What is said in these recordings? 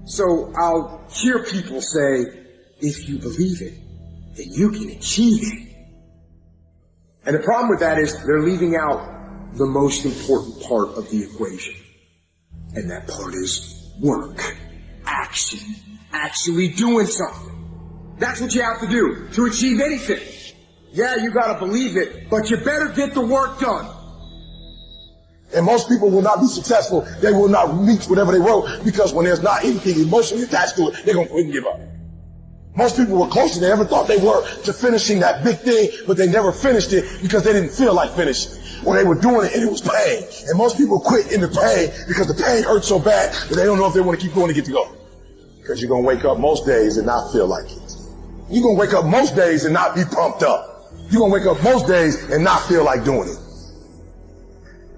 So I'll hear people say, if you believe it, then you can achieve it. And the problem with that is they're leaving out the most important part of the equation. And that part is work, action, actually doing something. That's what you have to do to achieve anything. Yeah, you gotta believe it, but you better get the work done. And most people will not be successful. They will not reach whatever they wrote, because when there's not anything emotionally attached to it, they're going to quit and give up. Most people were closer than they ever thought they were to finishing that big thing, but they never finished it because they didn't feel like finishing it. Or they were doing it and it was pain. And most people quit in the pain because the pain hurts so bad that they don't know if they want to keep going to get to go. Because you're going to wake up most days and not feel like it. You're going to wake up most days and not be pumped up. You're going to wake up most days and not feel like doing it.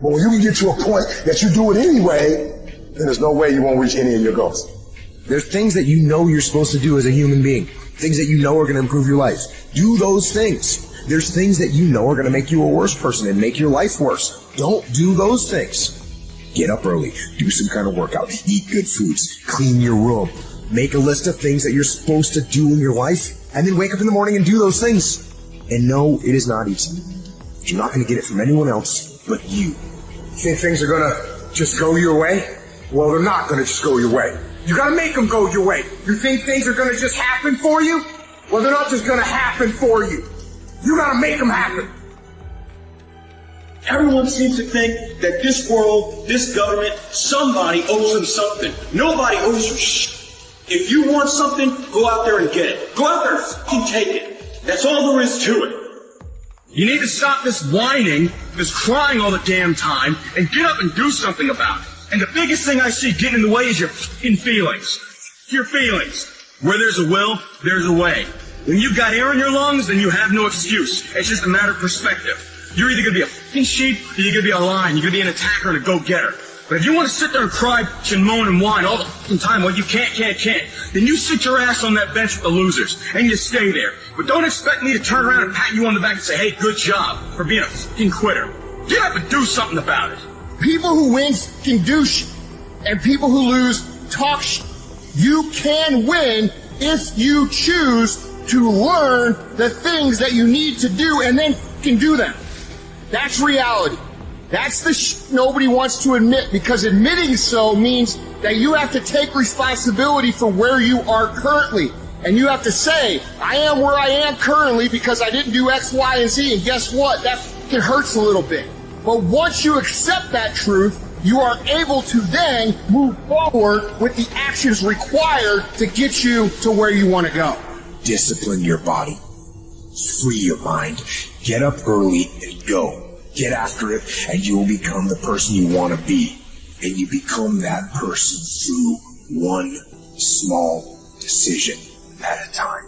But when you can get to a point that you do it anyway, then there's no way you won't reach any of your goals. There's things that you know you're supposed to do as a human being. Things that you know are going to improve your life. Do those things. There's things that you know are going to make you a worse person and make your life worse. Don't do those things. Get up early. Do some kind of workout. Eat good foods. Clean your room. Make a list of things that you're supposed to do in your life. And then wake up in the morning and do those things. And no, it is not easy. You're not going to get it from anyone else but you. Think things are going to just go your way? Well, they're not going to just go your way. You got to make them go your way. You think things are going to just happen for you? Well, they're not just going to happen for you. You got to make them happen. Everyone seems to think that this world, this government, somebody owes them something. Nobody owes you shit. If you want something, go out there and get it. Go out there and fucking take it. That's all there is to it. You need to stop this whining, this crying all the damn time, and get up and do something about it. And the biggest thing I see getting in the way is your fucking feelings. Your feelings. Where there's a will, there's a way. When you've got air in your lungs, then you have no excuse. It's just a matter of perspective. You're either going to be a fucking sheep, or you're going to be a lion. You're going to be an attacker and a go-getter. But if you want to sit there and cry and moan and whine all the fucking time, well, you can't, then you sit your ass on that bench with the losers, and you stay there. But don't expect me to turn around and pat you on the back and say, hey, good job for being a fucking quitter. Get up and do something about it. People who win can do shit, and people who lose talk shit. You can win if you choose to learn the things that you need to do and then can do them. That's reality. That's the shit nobody wants to admit, because admitting so means that you have to take responsibility for where you are currently. And you have to say, I am where I am currently because I didn't do X, Y, and Z. And guess what? That fucking hurts a little bit. But once you accept that truth, you are able to then move forward with the actions required to get you to where you want to go. Discipline your body. Free your mind. Get up early and go. Get after it, and you will become the person you want to be. And you become that person through one small decision at a time.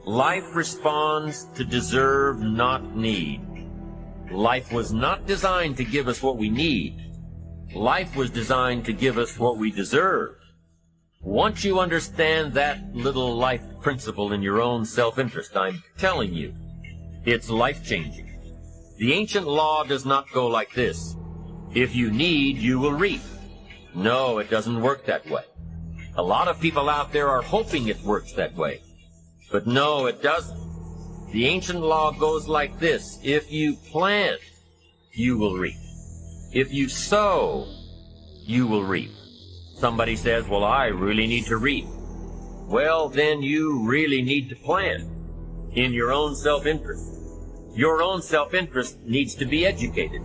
Life responds to deserve, not need. Life was not designed to give us what we need. Life was designed to give us what we deserve. Once you understand that little life principle in your own self-interest, I'm telling you, it's life-changing. The ancient law does not go like this. If you need, you will reap. No, it doesn't work that way. A lot of people out there are hoping it works that way. But no, it doesn't. The ancient law goes like this. If you plant, you will reap. If you sow, you will reap. Somebody says, well, I really need to reap. Well, then you really need to plant in your own self-interest. Your own self-interest needs to be educated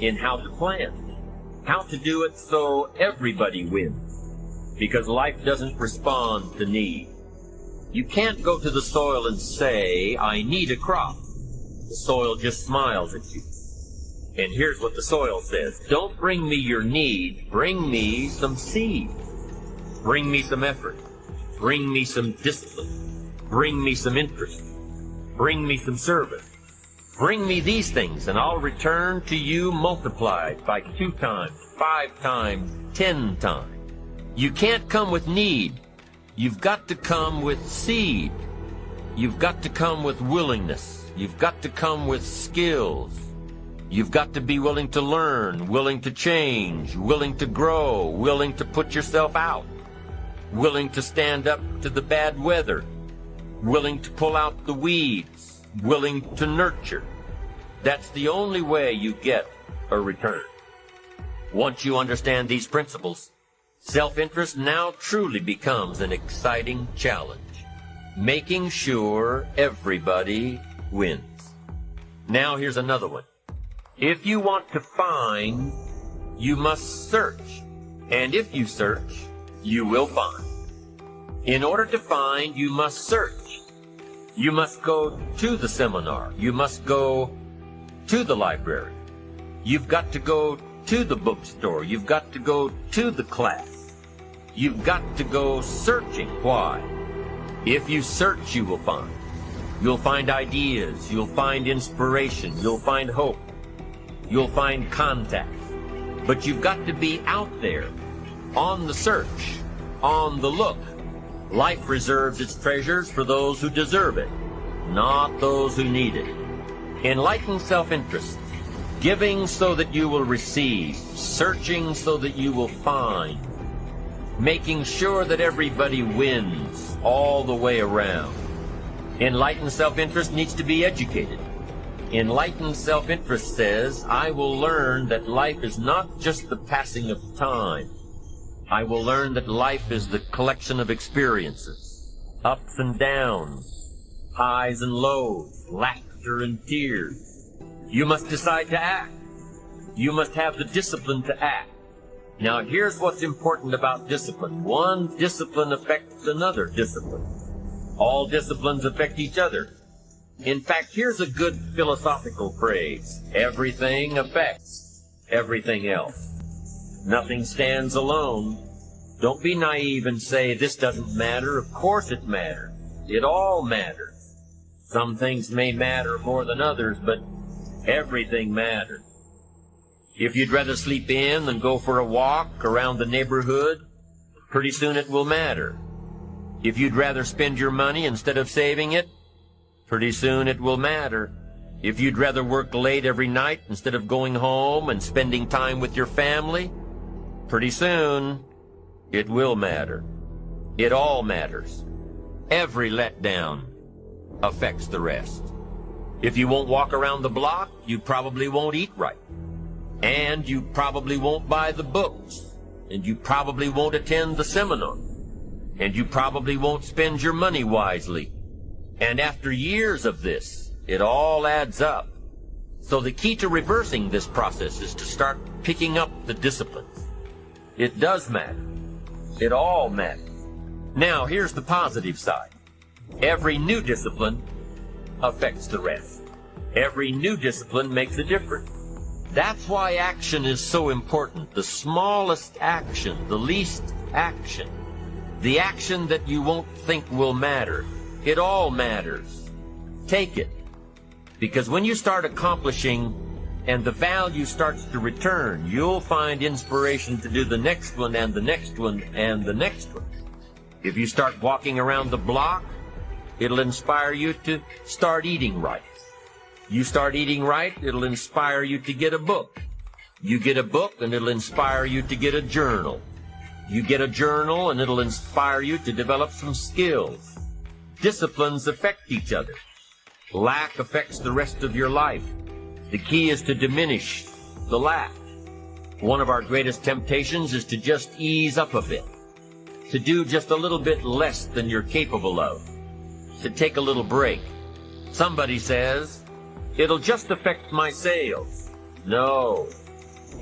in how to plant, how to do it so everybody wins, because life doesn't respond to need. You can't go to the soil and say, I need a crop. The soil just smiles at you. And here's what the soil says. Don't bring me your need, bring me some seed. Bring me some effort. Bring me some discipline. Bring me some interest. Bring me some service. Bring me these things, and I'll return to you multiplied by 2 times, 5 times, 10 times. You can't come with need. You've got to come with seed. You've got to come with willingness. You've got to come with skills. You've got to be willing to learn, willing to change, willing to grow, willing to put yourself out, willing to stand up to the bad weather, willing to pull out the weeds, willing to nurture. That's the only way you get a return. Once you understand these principles, self-interest now truly becomes an exciting challenge, making sure everybody wins. Now here's another one. If you want to find, you must search. And if you search, you will find. In order to find, you must search. You must go to the seminar. You must go to the library. You've got to go to the bookstore. You've got to go to the class. You've got to go searching. Why? If you search, you will find. You'll find ideas. You'll find inspiration. You'll find hope. You'll find contact. But you've got to be out there, on the search, on the look. Life reserves its treasures for those who deserve it, not those who need it. Enlightened self-interest, giving so that you will receive, searching so that you will find, making sure that everybody wins all the way around. Enlightened self-interest needs to be educated. Enlightened self-interest says, I will learn that life is not just the passing of time. I will learn that life is the collection of experiences, ups and downs, highs and lows, laughter and tears. You must decide to act. You must have the discipline to act. Now here's what's important about discipline. One discipline affects another discipline. All disciplines affect each other. In fact, here's a good philosophical phrase. Everything affects everything else. Nothing stands alone. Don't be naive and say, this doesn't matter. Of course it matters. It all matters. Some things may matter more than others, but everything matters. If you'd rather sleep in than go for a walk around the neighborhood, pretty soon it will matter. If you'd rather spend your money instead of saving it, pretty soon it will matter. If you'd rather work late every night instead of going home and spending time with your family, pretty soon it will matter. It all matters. Every letdown affects the rest. If you won't walk around the block, you probably won't eat right. And you probably won't buy the books. And you probably won't attend the seminar. And you probably won't spend your money wisely. And after years of this, it all adds up. So the key to reversing this process is to start picking up the disciplines. It does matter. It all matters. Now, here's the positive side. Every new discipline affects the rest. Every new discipline makes a difference. That's why action is so important. The smallest action, the least action, the action that you won't think will matter. It all matters. Take it. Because when you start accomplishing and the value starts to return, you'll find inspiration to do the next one and the next one and the next one. If you start walking around the block, it'll inspire you to start eating right. You start eating right, it'll inspire you to get a book. You get a book and it'll inspire you to get a journal. You get a journal and it'll inspire you to develop some skills. Disciplines affect each other. Lack affects the rest of your life. The key is to diminish the lack. One of our greatest temptations is to just ease up a bit, to do just a little bit less than you're capable of, to take a little break. Somebody says, it'll just affect my sales. No,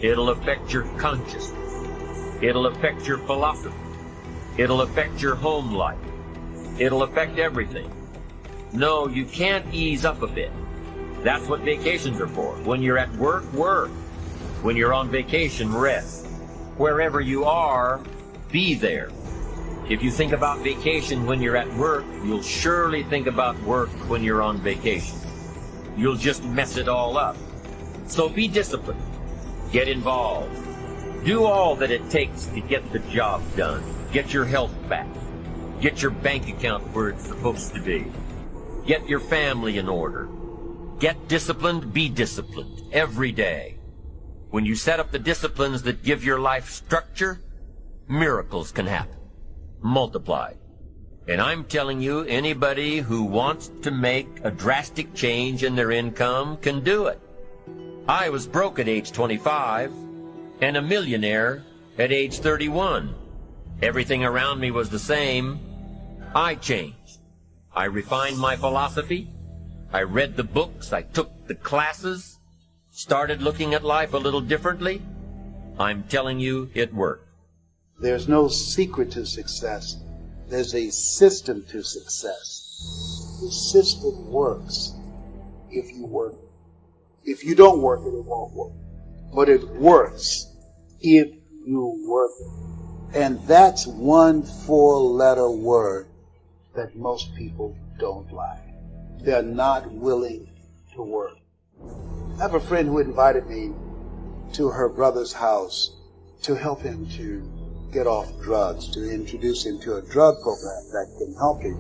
it'll affect your consciousness. It'll affect your philosophy. It'll affect your home life. It'll affect everything. No, you can't ease up a bit. That's what vacations are for. When you're at work, work. When you're on vacation, rest. Wherever you are, be there. If you think about vacation when you're at work, you'll surely think about work when you're on vacation. You'll just mess it all up. So be disciplined. Get involved. Do all that it takes to get the job done. Get your health back. Get your bank account where it's supposed to be. Get your family in order. Get disciplined, be disciplined every day. When you set up the disciplines that give your life structure, miracles can happen, multiplied. And I'm telling you, anybody who wants to make a drastic change in their income can do it. I was broke at age 25 and a millionaire at age 31. Everything around me was the same. I changed. I refined my philosophy. I read the books. I took the classes. Started looking at life a little differently. I'm telling you, it worked. There's no secret to success. There's a system to success. The system works if you work it. If you don't work it, it won't work. But it works if you work it. And that's one 4-letter word that most people don't like. They're not willing to work. I have a friend who invited me to her brother's house to help him to get off drugs, to introduce him to a drug program that can help him.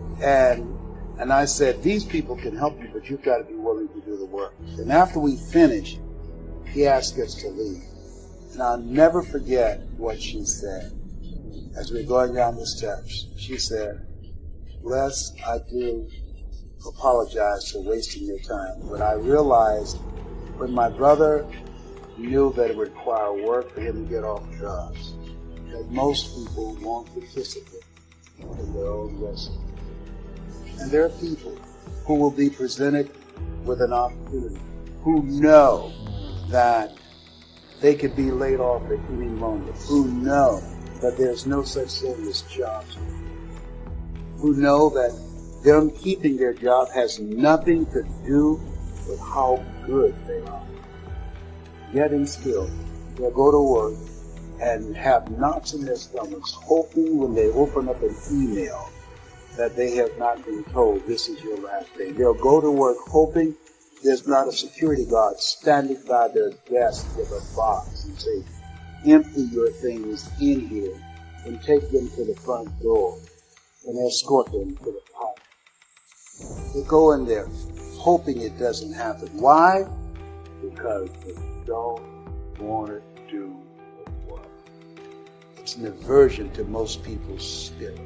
And I said, these people can help you, but you've got to be willing to do the work. And after we finished, he asked us to leave. And I'll never forget what she said. As we were going down the steps, she said, Les, I do apologize for wasting your time, but I realized when my brother knew that it would require work for him to get off drugs, that most people won't participate in their own rescue. And there are people who will be presented with an opportunity, who know that they could be laid off at any moment, who know that there's no such thing as jobs, who know that them keeping their job has nothing to do with how good they are. Yet and still, they'll go to work and have knots in their stomachs, hoping when they open up an email that they have not been told this is your last day. They'll go to work hoping there's not a security guard standing by their desk with a box and say, empty your things in here and take them to the front door and escort them to the park. They go in there hoping it doesn't happen. Why? Because they don't want to do the work. It's an aversion to most people's spirit.